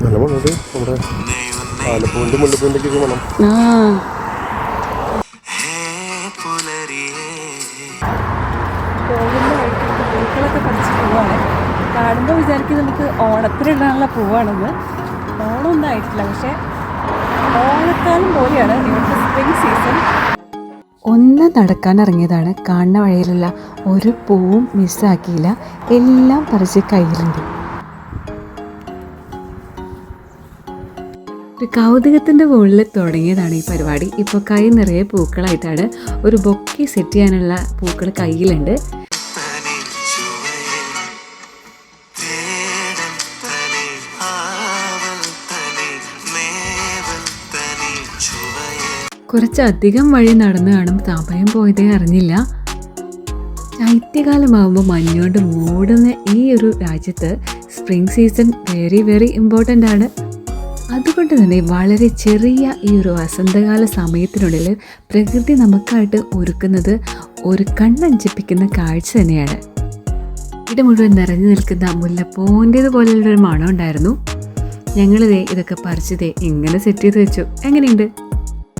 നല്ല മണമുണ്ട്. നമ്മുടെ ആലപ്പൂവിൻ്റെ മുല്ലപ്പൂവിൻ്റെ ഒക്കെ മണം. പൂക്കളൊക്കെ പറിച്ച് പോവാണ്. കാണുമ്പോൾ വിചാരിക്കും നമുക്ക് ഓണത്തിനിടാനുള്ള പൂവാണെന്ന്. ഓണമൊന്നും ആയിട്ടില്ല, പക്ഷെ ഓണക്കാലം പോലെയാണ് ഇവിടുത്തെ സ്പ്രിംഗ് സീസൺ. ഒന്ന് നടക്കാനിറങ്ങിയതാണ്. കാണുന്ന വഴിയിലുള്ള ഒരു പൂവും മിസ്സാക്കിയില്ല, എല്ലാം പറിച്ച് കയ്യിലുണ്ട്. ഒരു കൗതുകത്തിൻ്റെ മുകളിൽ തുടങ്ങിയതാണ് ഈ പരിപാടി. ഇപ്പോൾ കൈ നിറയെ പൂക്കളായിട്ടാണ്. ഒരു ബൊക്കെ സെറ്റ് ചെയ്യാനുള്ള പൂക്കൾ കയ്യിലുണ്ട്. കുറച്ചധികം വഴി നടന്നു കാണും, സമയം പോയതേ അറിഞ്ഞില്ല. ശൈത്യകാലമാകുമ്പോൾ മഞ്ഞുകൊണ്ട് മൂടുന്ന ഈ ഒരു രാജ്യത്ത് spring season very very important ആണ്. അതുകൊണ്ട് തന്നെ വളരെ ചെറിയ ഈ ഒരു വസന്തകാല സമയത്തിനുള്ളിൽ പ്രകൃതി നമുക്കായിട്ട് ഒരുക്കുന്നത് ഒരു കണ്ണഞ്ചിപ്പിക്കുന്ന കാഴ്ച തന്നെയാണ്. ഇത് മുഴുവൻ നിറഞ്ഞു നിൽക്കുന്ന മുല്ലപ്പൂവിൻ്റേതുപോലെയുള്ളൊരു മണം ഉണ്ടായിരുന്നു. ഞങ്ങളിതേ ഇതൊക്കെ പറിച്ചതേ ഇങ്ങനെ സെറ്റ് ചെയ്ത് വെച്ചു. എങ്ങനെയുണ്ട്?